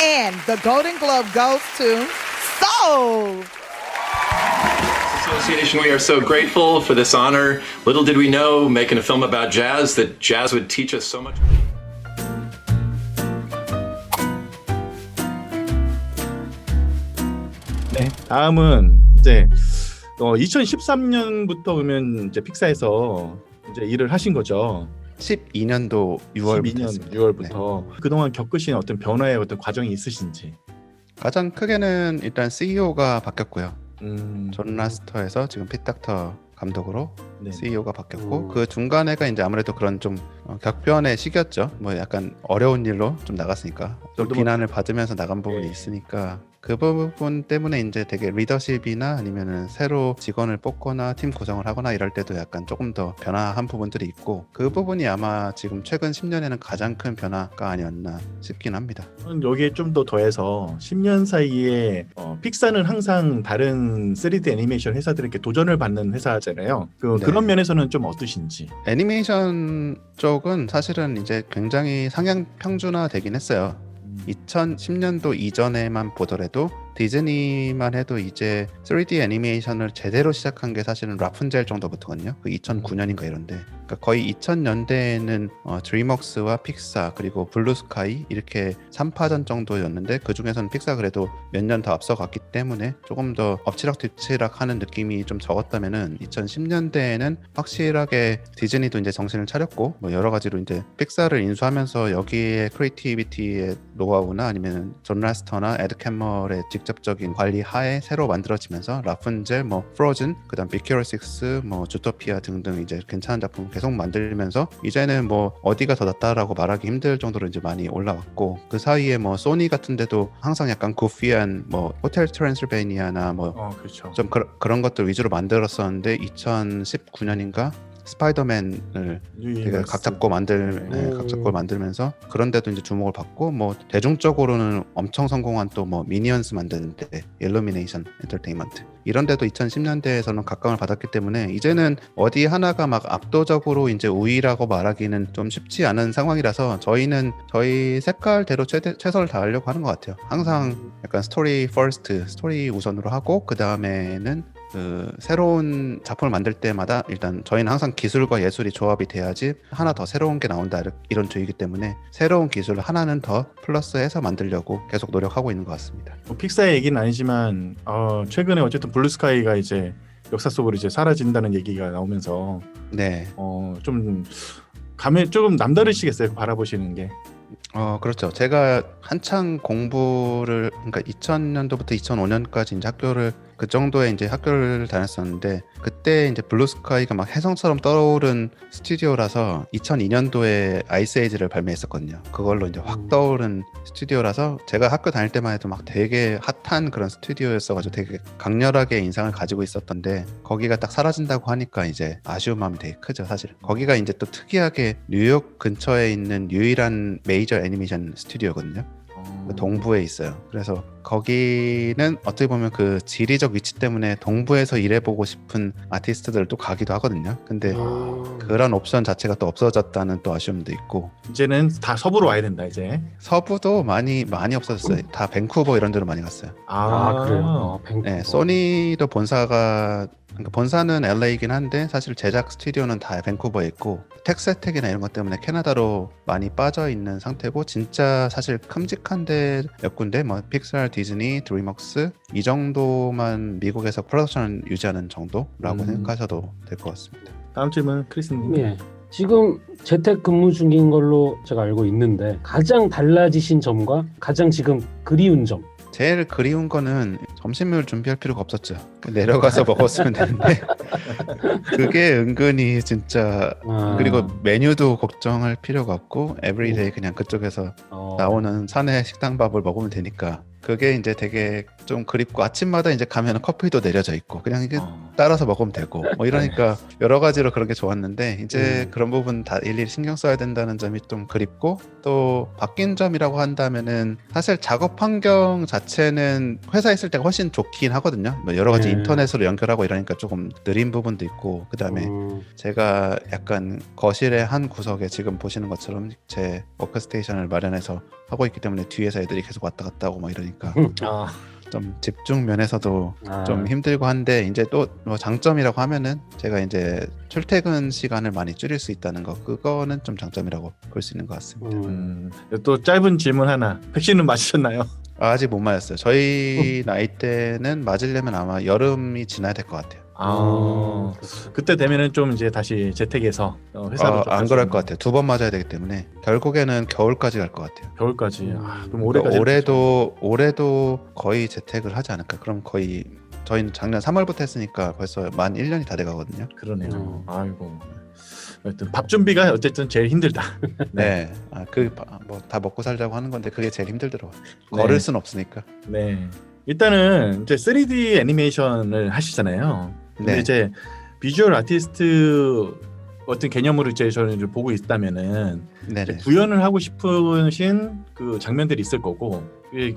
And the Golden Globe goes to Soul. Association, we are so grateful for this honor. Little did we know, making a film about jazz, that jazz would teach us so much. 네, 다음은 이제 2013년부터 그러면 이제 픽사에서 이제 일을 하신 거죠. 12년도 6월부터 12년 했습니다. 6월부터 그동안 겪으신 어떤 변화의 어떤 과정이 있으신지. 가장 크게는 일단 CEO가 바뀌었고요. 음, 존 라스터에서 지금 핏닥터 감독으로 네. CEO가 바뀌었고 그 중간에가 이제 아무래도 그런 좀 격변의 시기였죠. 뭐 약간 어려운 일로 좀 나갔으니까 좀 비난을 받으면서 나간 부분이 있으니까 그 부분 때문에 이제 되게 리더십이나 아니면은 새로 직원을 뽑거나 팀 구성을 하거나 이럴 때도 약간 조금 더 변화한 부분들이 있고 그 부분이 아마 지금 최근 10년에는 가장 큰 변화가 아니었나 싶긴 합니다. 여기에 좀 더 더해서 10년 사이에 픽사는 항상 다른 3D 애니메이션 회사들에게 도전을 받는 회사잖아요. 네. 그런 면에서는 좀 어떠신지. 애니메이션 쪽은 사실은 이제 굉장히 상향 평준화 되긴 했어요. 2010년도 이전에만 보더라도 디즈니만 해도 이제 3D 애니메이션을 제대로 시작한 게 사실은 라푼젤 정도부터거든요. 그 2009년인가 이런데. 그러니까 거의 2000년대에는 드림웍스와 픽사 그리고 블루스카이 이렇게 3파전 정도였는데 그 중에서는 픽사 그래도 몇 년 더 앞서갔기 때문에 조금 더 엎치락뒤치락 하는 느낌이 좀 적었다면은 2010년대에는 확실하게 디즈니도 이제 정신을 차렸고 뭐 여러 가지로 이제 픽사를 인수하면서 여기에 크리에이티비티의 노하우나 아니면 존 라스터나 에드 캠머의 직접적인 관리 하에 새로 만들어지면서 라푼젤, 뭐 프로즌, 그다음 빅히어로 6, 뭐 주토피아 등등 이제 괜찮은 작품 계속 만들면서 이제는 뭐 어디가 더 낫다라고 말하기 힘들 정도로 이제 많이 올라왔고 그 사이에 뭐 소니 같은데도 항상 약간 구피한 뭐 호텔 트랜실베니아나 뭐 그렇죠. 좀 그런 것들 위주로 만들었었는데 2019년인가 스파이더맨을 되게 각 잡고 만들면서 그런데도 이제 주목을 받고 뭐 대중적으로는 엄청 성공한 또 뭐 미니언스 만드는데 일루미네이션 엔터테인먼트 이런데도 2010년대에서는 각광을 받았기 때문에 이제는 어디 하나가 막 압도적으로 이제 우위라고 말하기는 좀 쉽지 않은 상황이라서 저희는 저희 색깔대로 최선을 다하려고 하는 것 같아요. 항상 약간 스토리 퍼스트, 스토리 우선으로 하고 그 다음에는 그 새로운 작품을 만들 때마다 일단 저희는 항상 기술과 예술이 조합이 돼야지 하나 더 새로운 게 나온다 이런 주의이기 때문에 새로운 기술을 하나는 더 플러스해서 만들려고 계속 노력하고 있는 것 같습니다. 픽사의 얘기는 아니지만 최근에 어쨌든 블루스카이가 이제 역사 속으로 이제 사라진다는 얘기가 나오면서 네. 좀 감회 조금 남다르시겠어요, 바라보시는 게. 그렇죠. 제가 한창 공부를 그러니까 2000년도부터 2005년까지 이제 그 정도의 이제 학교를 다녔었는데 그때 이제 블루스카이가 막 혜성처럼 떠오른 스튜디오라서 2002년도에 아이스 에이지를 발매했었거든요. 그걸로 이제 확 떠오른 스튜디오라서 제가 학교 다닐 때만 해도 막 되게 핫한 그런 스튜디오였어가지고 되게 강렬하게 인상을 가지고 있었던데 거기가 딱 사라진다고 하니까 이제 아쉬운 마음이 되게 크죠, 사실. 거기가 이제 또 특이하게 뉴욕 근처에 있는 유일한 메이저 애니메이션 스튜디오거든요. 동부에 있어요. 그래서 거기는 어떻게 보면 그 지리적 위치 때문에 동부에서 일해보고 싶은 아티스트들을 또 가기도 하거든요. 근데 그런 옵션 자체가 또 없어졌다는 또 아쉬움도 있고 이제는 다 서부로 와야 된다 이제. 서부도 많이 없어졌어요. 다 밴쿠버 이런 데로 많이 갔어요. 그래요. 밴쿠버. 네, 소니도 그러니까 본사는 LA이긴 한데 사실 제작 스튜디오는 다 밴쿠버에 있고 텍스 혜택이나 이런 것 때문에 캐나다로 많이 빠져 있는 상태고 진짜 사실 큼직한데 몇 군데 뭐 픽사, 디즈니, 드림웍스 이 정도만 미국에서 프로덕션을 유지하는 정도라고 생각하셔도 될 것 같습니다. 다음 질문 크리스님. 예. 지금 재택 근무 중인 걸로 제가 알고 있는데 가장 달라지신 점과 가장 지금 그리운 점. 제일 그리운 거는 점심을 준비할 필요가 없었죠. 내려가서 먹었으면 되는데 그게 은근히 진짜 그리고 메뉴도 걱정할 필요가 없고 에브리데이 그냥 그쪽에서 나오는 사내 식당밥을 먹으면 되니까 그게 이제 되게 좀 그립고 아침마다 이제 가면 커피도 내려져 있고 그냥 이게 따라서 먹으면 되고 뭐 이러니까 여러 가지로 그런 게 좋았는데 이제 그런 부분 다 일일이 신경 써야 된다는 점이 좀 그립고 또 바뀐 점이라고 한다면은 사실 작업 환경 자체는 회사에 있을 때가 훨씬 좋긴 하거든요. 뭐 여러 가지 인터넷으로 연결하고 이러니까 조금 느린 부분도 있고 그다음에 제가 약간 거실의 한 구석에 지금 보시는 것처럼 제 워크스테이션을 마련해서 하고 있기 때문에 뒤에서 애들이 계속 왔다 갔다 하고 막 이러니까 아, 좀 집중 면에서도 아. 좀 힘들고 한데 이제 또 뭐 장점이라고 하면은 제가 이제 출퇴근 시간을 많이 줄일 수 있다는 거 그거는 좀 장점이라고 볼 수 있는 것 같습니다. 또 짧은 질문 하나. 백신은 맞으셨나요? 아직 못 맞았어요. 저희 나이 때는 맞으려면 아마 여름이 지나야 될 것 같아요. 아, 그때 되면은 좀 이제 다시 재택에서 회사로 좀 안 갈수 그럴 있는 것 같아요. 2번 맞아야 되기 때문에 결국에는 겨울까지 갈 것 같아요. 겨울까지. 아, 그럼 그러니까 올해까지. 올해도 거의 재택을 하지 않을까. 그럼 거의 저희는 작년 3월부터 했으니까 벌써 만 1년이 다 돼가거든요. 그러네요. 아이고. 하여튼 밥 준비가 어쨌든 제일 힘들다. 네, 뭐 다 먹고 살자고 하는 건데 그게 제일 힘들더라고요. 네. 걸을 순 없으니까. 네. 일단은 이제 3D 애니메이션을 하시잖아요. 근데 네. 이제 비주얼 아티스트 어떤 개념으로 이제 저는 이제 보고 있다면은 이제 네네. 구현을 하고 싶으신 그 장면들이 있을 거고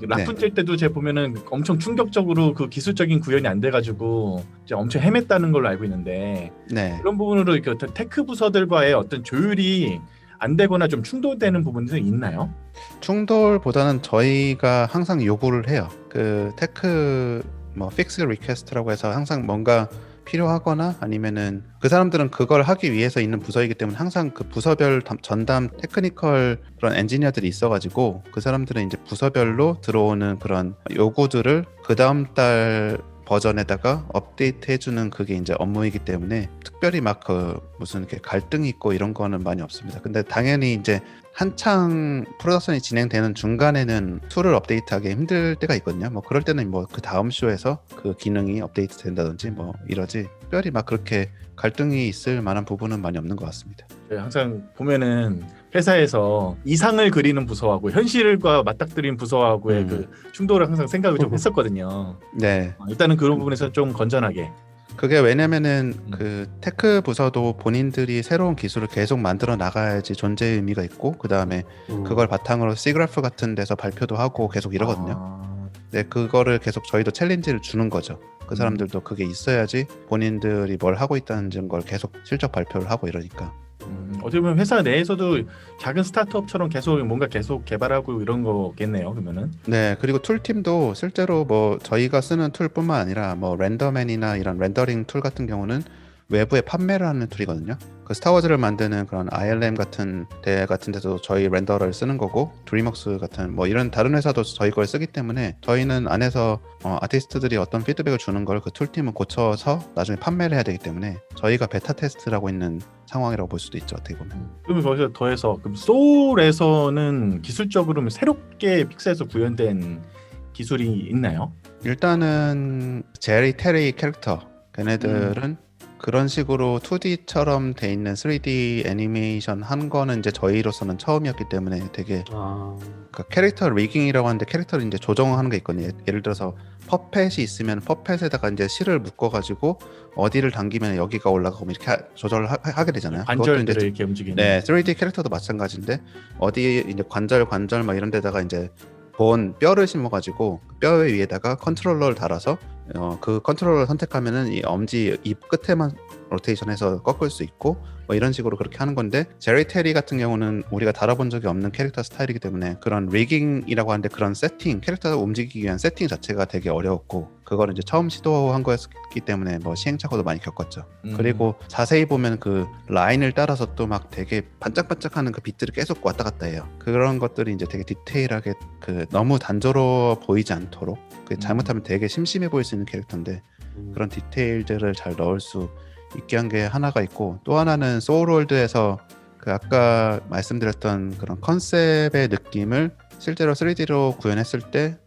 라푼젤 때도 제가 보면은 엄청 충격적으로 그 기술적인 구현이 안 돼가지고 이제 엄청 헤맸다는 걸로 알고 있는데 네. 그런 부분으로 이렇게 어떤 테크 부서들과의 어떤 조율이 안 되거나 좀 충돌되는 부분들이 있나요? 충돌보다는 저희가 항상 요구를 해요. 그 테크 뭐 픽스 리퀘스트라고 해서 항상 뭔가 필요하거나 아니면은 그 사람들은 그걸 하기 위해서 있는 부서이기 때문에 항상 그 부서별 전담 테크니컬 그런 엔지니어들이 있어가지고 그 사람들은 이제 부서별로 들어오는 그런 요구들을 그 다음 달 버전에다가 업데이트 해주는 그게 이제 업무이기 때문에 특별히 막 그 무슨 이렇게 갈등이 있고 이런 거는 많이 없습니다. 근데 당연히 이제 한창 프로덕션이 진행되는 중간에는 툴을 업데이트하기 힘들 때가 있거든요. 뭐 그럴 때는 뭐 그 다음 쇼에서 그 기능이 업데이트 된다든지 뭐 이러지 특별히 막 그렇게 갈등이 있을 만한 부분은 많이 없는 것 같습니다. 항상 보면은 회사에서 이상을 그리는 부서하고 현실과 맞닥뜨린 부서하고의 그 충돌을 항상 생각을 좀 했었거든요. 네. 일단은 그런 부분에서 좀 건전하게. 그게 왜냐면은 그 테크 부서도 본인들이 새로운 기술을 계속 만들어 나가야지 존재의 의미가 있고 그 다음에 그걸 바탕으로 시그래프 같은 데서 발표도 하고 계속 이러거든요. 네, 그거를 계속 저희도 챌린지를 주는 거죠. 그 사람들도 그게 있어야지 본인들이 뭘 하고 있다는 걸 계속 실적 발표를 하고 이러니까. 어떻게 보면 회사 내에서도 작은 스타트업처럼 계속 뭔가 계속 개발하고 이런 거겠네요. 그러면은. 네, 그리고 툴팀도 실제로 뭐 저희가 쓰는 툴뿐만 아니라 뭐 렌더맨이나 이런 렌더링 툴 같은 경우는 외부에 판매를 하는 툴이거든요. 그 스타워즈를 만드는 그런 ILM 같은 데 같은 데도 저희 렌더를 쓰는 거고 드림웍스 같은 뭐 이런 다른 회사도 저희 걸 쓰기 때문에 저희는 안에서 아티스트들이 어떤 피드백을 주는 걸 그 툴팀은 고쳐서 나중에 판매를 해야 되기 때문에 저희가 베타 테스트를 하고 있는 상황이라고 볼 수도 있죠. 어떻게 보면. 그러면 거기서 더해서 그럼 소울에서는 기술적으로 새롭게 픽셀에서 구현된 기술이 있나요? 일단은 제리 테리 캐릭터 걔네들은 그런 식으로 2D처럼 돼 있는 3D 애니메이션 한 거는 이제 저희로서는 처음이었기 때문에 되게 그러니까 캐릭터 리깅이라고 하는데 캐릭터를 이제 조정하는 게 있거든요. 예를 들어서 퍼펫이 있으면 퍼펫에다가 이제 실을 묶어가지고 어디를 당기면 여기가 올라가고 이렇게 조절을 하게 되잖아요. 관절들을 이렇게 움직이는. 네, 3D 캐릭터도 마찬가지인데 어디 이제 관절 막 이런 데다가 이제 본 뼈를 심어가지고 뼈 위에다가 컨트롤러를 달아서 그 컨트롤러를 선택하면은 이 엄지 입 끝에만 로테이션해서 꺾을 수 있고 뭐 이런 식으로 그렇게 하는 건데 제리 테리 같은 경우는 우리가 다뤄본 적이 없는 캐릭터 스타일이기 때문에 그런 리깅이라고 하는데 그런 세팅 캐릭터를 움직이기 위한 세팅 자체가 되게 어려웠고 그거를 이제 처음 시도한 거였기 때문에 뭐 시행착오도 많이 겪었죠. 그리고 자세히 보면 그 라인을 따라서 또 막 되게 반짝반짝하는 그 빛들이 계속 왔다 갔다 해요. 그런 것들이 이제 되게 디테일하게 그 너무 단조로워 보이지 않도록 그 잘못하면 되게 심심해 보일 수 있는 캐릭터인데 그런 디테일들을 잘 넣을 수 있게 한 게 하나가 있고 또 하나는 소울월드에서 그 아까 말씀드렸던 그런 컨셉의 느낌을 실제로 3D로 구현했을 때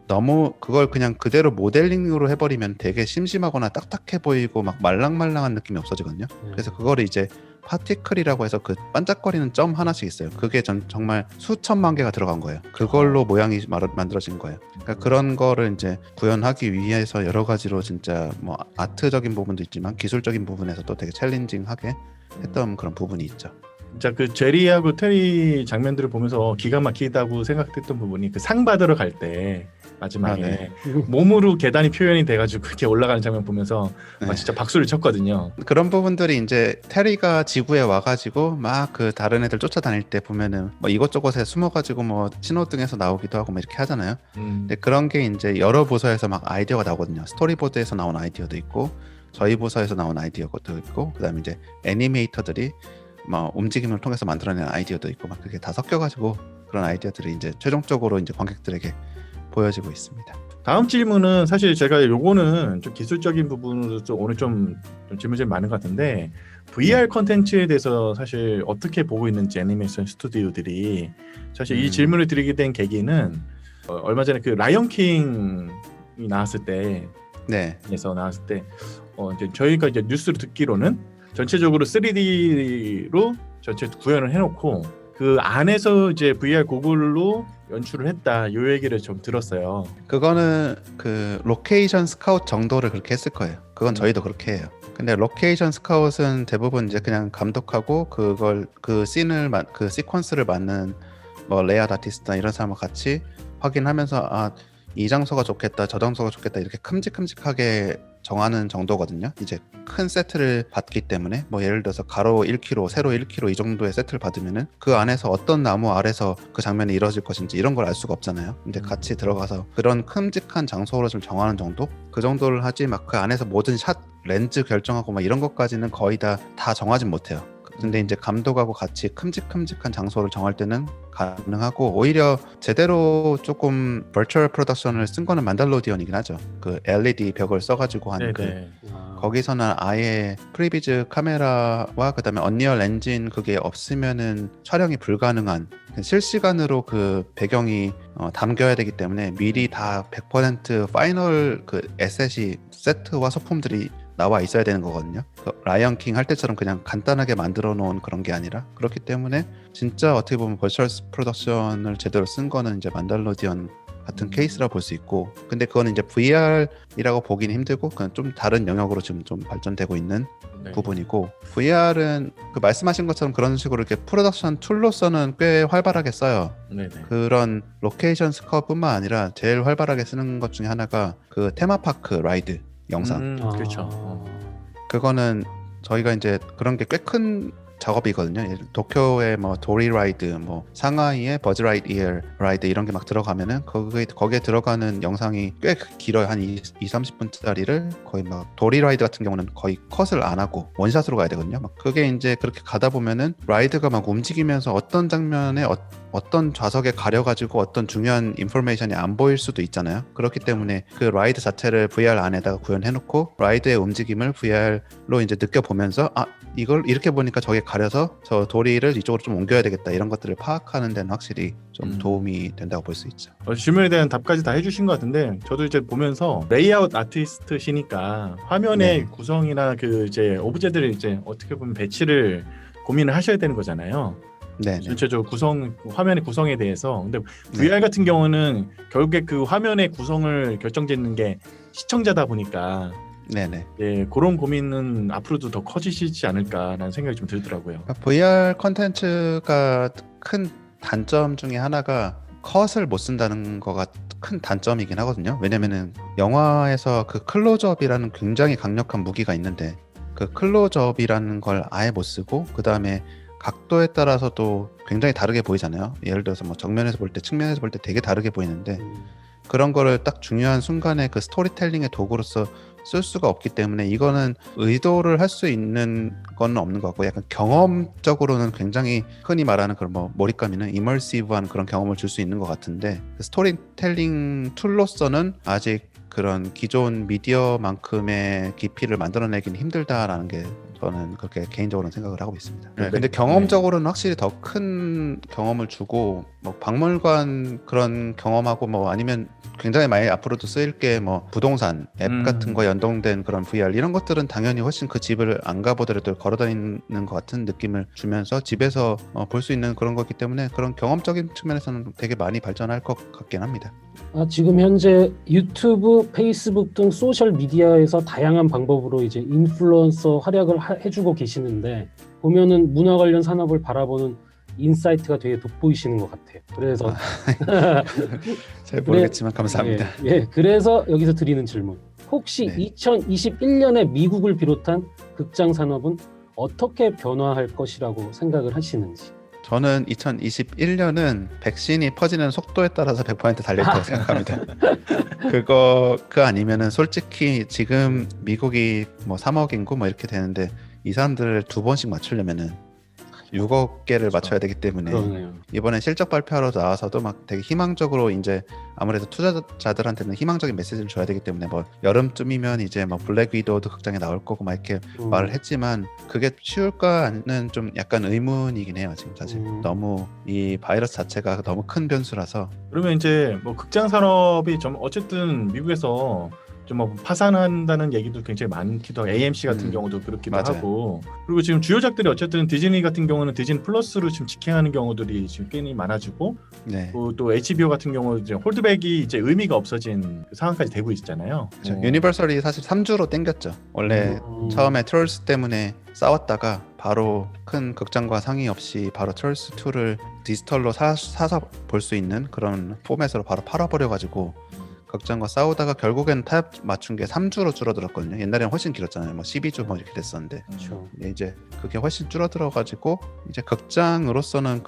너무 그걸 그냥 그대로 모델링으로 해버리면 되게 심심하거나 딱딱해 보이고 막 말랑말랑한 느낌이 없어지거든요. 그래서 그거를 이제 파티클이라고 해서 그 반짝거리는 점 하나씩 있어요. 그게 정말 수천만 개가 들어간 거예요. 그걸로 모양이 만들어진 거예요. 그러니까 그런 거를 이제 구현하기 위해서 여러 가지로 진짜 뭐 아트적인 부분도 있지만 기술적인 부분에서도 되게 챌린징하게 했던 그런 부분이 있죠. 진짜 그 제리하고 테리 장면들을 보면서 기가 막히다고 생각했던 부분이 그 상 받으러 갈 때 마지막에 네. 몸으로 계단이 표현이 돼가지고 그렇게 올라가는 장면 보면서 네. 막 진짜 박수를 쳤거든요. 그런 부분들이 이제 테리가 지구에 와가지고 막 그 다른 애들 쫓아다닐 때 보면은 뭐 이곳저곳에 숨어가지고 뭐 신호등에서 나오기도 하고 뭐 이렇게 하잖아요. 근데 그런 게 이제 여러 부서에서 막 아이디어가 나오거든요. 스토리보드에서 나온 아이디어도 있고 저희 부서에서 나온 아이디어도 있고 그다음에 이제 애니메이터들이 뭐 움직임을 통해서 만들어낸 아이디어도 있고 막 그게 다 섞여가지고 그런 아이디어들이 이제 최종적으로 이제 관객들에게 보여지고 있습니다. 다음 질문은 사실 제가 요거는 좀 기술적인 부분으로 좀 오늘 좀 질문이 많은 것 같은데 VR 컨텐츠에 대해서 사실 어떻게 보고 있는지 애니메이션 스튜디오들이 사실 이 질문을 드리게 된 계기는 얼마 전에 그 라이언 킹이 나왔을 때 네, 에서 나왔을 때 이제 저희가 이제 뉴스를 듣기로는 전체적으로 3D로 전체 구현을 해놓고 그 안에서 이제 VR 고글로 연출을 했다 요 얘기를 좀 들었어요. 그거는 그 로케이션 스카웃 정도를 그렇게 했을 거예요. 그건 저희도 그렇게 해요. 근데 로케이션 스카웃은 대부분 이제 그냥 감독하고 그걸 그 씬을 그 시퀀스를 맞는 뭐 레이아웃 아티스트나 이런 사람과 같이 확인하면서 아, 이 장소가 좋겠다, 저 장소가 좋겠다 이렇게 큼직큼직하게 정하는 정도거든요. 이제 큰 세트를 받기 때문에 뭐 예를 들어서 가로 1km, 세로 1km 이 정도의 세트를 받으면은 그 안에서 어떤 나무 아래서 그 장면이 이루어질 것인지 이런 걸 알 수가 없잖아요. 근데 같이 들어가서 그런 큼직한 장소를 좀 정하는 정도? 그 정도를 하지 막 그 안에서 모든 샷 렌즈 결정하고 막 이런 것까지는 거의 다 정하진 못해요. 근데 이제 감독하고 같이 큼직큼직한 장소를 정할 때는 가능하고 오히려 제대로 조금 버추얼 프로덕션을 쓴 거는 만달로디언이긴 하죠. 그 LED 벽을 써가지고 하는 그 거기서는 아예 프리비즈 카메라와 그다음에 언리얼 엔진 그게 없으면은 촬영이 불가능한 실시간으로 그 배경이 담겨야 되기 때문에 미리 다 100% 파이널 그 에셋이 세트와 소품들이 나와 있어야 되는 거거든요. 라이언 킹 할 때처럼 그냥 간단하게 만들어 놓은 그런 게 아니라 그렇기 때문에 진짜 어떻게 보면 버추얼 프로덕션을 제대로 쓴 거는 이제 만달로디언 같은 케이스라 볼 수 있고 근데 그거는 이제 VR이라고 보기는 힘들고 그냥 좀 다른 영역으로 지금 좀 발전되고 있는 부분이고 VR은 그 말씀하신 것처럼 그런 식으로 이렇게 프로덕션 툴로서는 꽤 활발하게 써요. 그런 로케이션 스카웃뿐만 아니라 제일 활발하게 쓰는 것 중에 하나가 그 테마파크 라이드 영상. 그렇죠. 그거는 저희가 이제 그런 게 꽤 큰 작업이거든요. 도쿄의 뭐 도리 라이드, 뭐 상하이의 버즈 라이트이어 라이드 이런 게 막 들어가면은 거기에 들어가는 영상이 꽤 길어요. 한 2-30분짜리를 거의 막 도리 라이드 같은 경우는 거의 컷을 안 하고 원샷으로 가야 되거든요. 막 그게 이제 그렇게 가다 보면은 라이드가 막 움직이면서 어떤 장면에 어떤 좌석에 가려가지고 어떤 중요한 인포메이션이 안 보일 수도 있잖아요. 그렇기 때문에 그 라이드 자체를 VR 안에다가 구현해놓고 라이드의 움직임을 VR로 이제 느껴보면서 아 이걸 이렇게 보니까 저게 가려서 저 도리를 이쪽으로 좀 옮겨야 되겠다 이런 것들을 파악하는 데는 확실히 좀 도움이 된다고 볼 수 있죠. 질문에 대한 답까지 다 해주신 것 같은데 저도 이제 보면서 레이아웃 아티스트시니까 화면의 구성이나 그 이제 오브제들을 이제 어떻게 보면 배치를 고민을 하셔야 되는 거잖아요. 전체적으로 화면의 구성에 대해서. 근데 VR 같은 경우는 결국에 그 화면의 구성을 결정짓는 게 시청자다 보니까 그런 고민은 앞으로도 더 커지시지 않을까라는 생각이 좀 들더라고요. VR 컨텐츠가 큰 단점 중에 하나가 컷을 못 쓴다는 거가 큰 단점이긴 하거든요. 왜냐면은 영화에서 그 클로즈업이라는 굉장히 강력한 무기가 있는데 그 클로즈업이라는 걸 아예 못 쓰고 그 다음에 각도에 따라서도 굉장히 다르게 보이잖아요. 예를 들어서 뭐 정면에서 볼 때, 측면에서 볼 때 되게 다르게 보이는데 그런 거를 딱 중요한 순간에 그 스토리텔링의 도구로서 쓸 수가 없기 때문에 이거는 의도를 할 수 있는 건 없는 것 같고 약간 경험적으로는 굉장히 흔히 말하는 그런 뭐 몰입감이나 이머시브한 그런 경험을 줄 수 있는 것 같은데 스토리텔링 툴로서는 아직 그런 기존 미디어만큼의 깊이를 만들어내기는 힘들다라는 게 저는 그렇게 개인적으로는 생각을 하고 있습니다. 근데 경험적으로는 확실히 더 큰 경험을 주고 뭐 박물관 그런 경험하고 뭐 아니면 굉장히 많이 앞으로도 쓰일 게 뭐 부동산 앱 같은 거 연동된 그런 VR 이런 것들은 당연히 훨씬 그 집을 안 가보더라도 걸어다니는 것 같은 느낌을 주면서 집에서 볼 수 있는 그런 거기 때문에 그런 경험적인 측면에서는 되게 많이 발전할 것 같긴 합니다. 지금 현재 유튜브, 페이스북 등 소셜 미디어에서 다양한 방법으로 이제 인플루언서 활약을 해주고 계시는데 보면은 문화 관련 산업을 바라보는 인사이트가 되게 돋보이시는 것 같아요. 그래서 잘 모르겠지만 감사합니다. 그래서 여기서 드리는 질문. 혹시 네. 2021년에 미국을 비롯한 극장 산업은 어떻게 변화할 것이라고 생각을 하시는지. 저는 2021년은 백신이 퍼지는 속도에 따라서 100% 달려있다고 생각합니다. 그 아니면은 솔직히 지금 미국이 뭐 3억 인구 뭐 이렇게 되는데 이 사람들을 2번씩 맞추려면은 6억 개를 맞춰야 되기 때문에 그러네요. 이번에 실적 발표하러 나와서도 막 되게 희망적으로 이제 아무래도 투자자들한테는 희망적인 메시지를 줘야 되기 때문에 뭐 여름쯤이면 이제 뭐 블랙 위도우도 극장에 나올 거고 막 이렇게 말을 했지만 그게 쉬울까는 좀 약간 의문이긴 해요 지금 사실. 너무 이 바이러스 자체가 너무 큰 변수라서. 그러면 이제 뭐 극장 산업이 좀 어쨌든 미국에서 좀 뭐 파산한다는 얘기도 굉장히 많기도 하고 AMC 같은 경우도 그렇기도 맞아요. 하고 그리고 지금 주요작들이 어쨌든 디즈니 같은 경우는 디즈니 플러스로 지금 직행하는 경우들이 지금 꽤 많아지고 네. 또 HBO 같은 경우 이제 홀드백이 이제 의미가 없어진 그 상황까지 되고 있잖아요. 그렇죠. 유니버설이 사실 3주로 땡겼죠. 원래 처음에 트롤스 때문에 싸웠다가 바로 큰 극장과 상의 없이 바로 트롤스 2를 디지털로 사서 볼 수 있는 그런 포맷으로 바로 팔아버려가지고 극장과 싸우다가 결국엔 타협 맞춘 게 3주로 줄어들었거든요. 옛날에는 훨씬 길었잖아요. 뭐 12주 뭐 이렇게 됐었는데 그렇죠. 이제 그게 훨씬 줄어들어가지고 이제 극장으로서는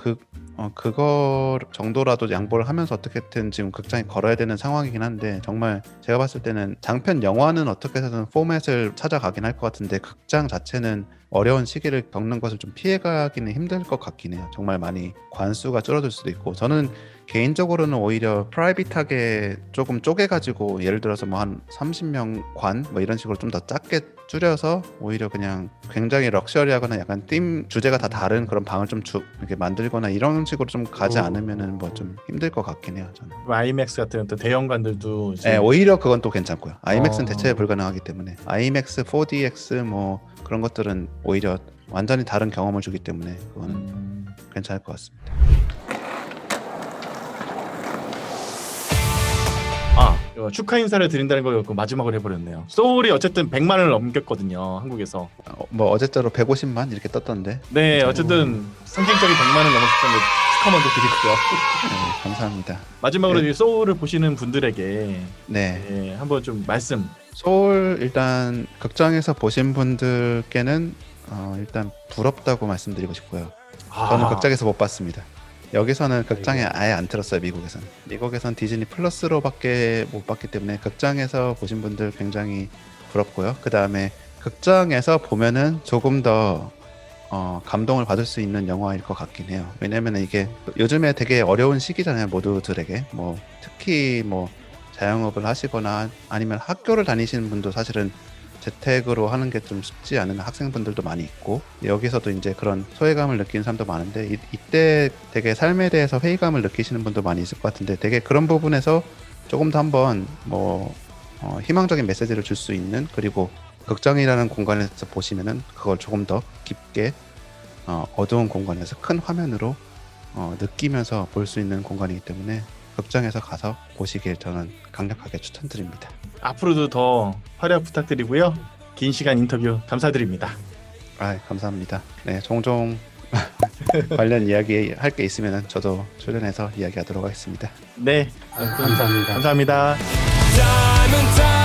그거 정도라도 양보를 하면서 어떻게든 지금 극장에 걸어야 되는 상황이긴 한데 정말 제가 봤을 때는 장편 영화는 어떻게 해서든 포맷을 찾아가긴 할 것 같은데 극장 자체는 어려운 시기를 겪는 것을 좀 피해가기는 힘들 것 같긴 해요. 정말 많이 관수가 줄어들 수도 있고 저는 개인적으로는 오히려 프라이빗하게 조금 쪼개가지고 예를 들어서 뭐 한 30명 관 뭐 이런 식으로 좀 더 작게 줄여서 오히려 그냥 굉장히 럭셔리하거나 약간 팀 주제가 다 다른 그런 방을 좀 이렇게 만들거나 이런 식으로 좀 가지 않으면은 뭐 좀 힘들 것 같긴 해요. 저는. 아이맥스 같은 또 대형관들도 네, 오히려 그건 또 괜찮고요. 아이맥스는 대체 불가능하기 때문에 아이맥스, 4DX 뭐 그런 것들은 오히려 완전히 다른 경험을 주기 때문에 그거는 괜찮을 것 같습니다. 축하 인사를 드린다는 걸 마지막으로 해버렸네요. 소울이 어쨌든 100만을 넘겼거든요, 한국에서. 뭐 어제자로 150만 이렇게 떴던데. 네, 어쨌든 상징적인 100만을 넘었을 텐데 축하 먼저 드리고요. 네, 감사합니다. 마지막으로 네. 이 소울을 보시는 분들에게 네. 한번 좀 말씀. 소울 일단 극장에서 보신 분들께는 일단 부럽다고 말씀드리고 싶고요. 저는 극장에서 못 봤습니다. 여기서는 극장에 아예 안 틀었어요. 미국에선 디즈니 플러스로밖에 못 봤기 때문에 극장에서 보신 분들 굉장히 부럽고요. 그 다음에 극장에서 보면은 조금 더 감동을 받을 수 있는 영화일 것 같긴 해요. 왜냐면 이게 요즘에 되게 어려운 시기잖아요. 모두들에게 뭐 특히 뭐 자영업을 하시거나 아니면 학교를 다니시는 분도 사실은 재택으로 하는 게 좀 쉽지 않은 학생분들도 많이 있고 여기서도 이제 그런 소외감을 느끼는 사람도 많은데 이때 되게 삶에 대해서 회의감을 느끼시는 분도 많이 있을 것 같은데 되게 그런 부분에서 조금 더 한번 뭐 희망적인 메시지를 줄 수 있는 그리고 극장이라는 공간에서 보시면은 그걸 조금 더 깊게 어두운 공간에서 큰 화면으로 느끼면서 볼 수 있는 공간이기 때문에 극장에서 가서 보시길 저는 강력하게 추천드립니다. 앞으로도 더 활약 부탁드리고요. 긴 시간 인터뷰 감사드립니다. 감사합니다. 네, 종종 관련 이야기 할 게 있으면 저도 출연해서 이야기하도록 하겠습니다. 네, 감사합니다. 감사합니다. Time and time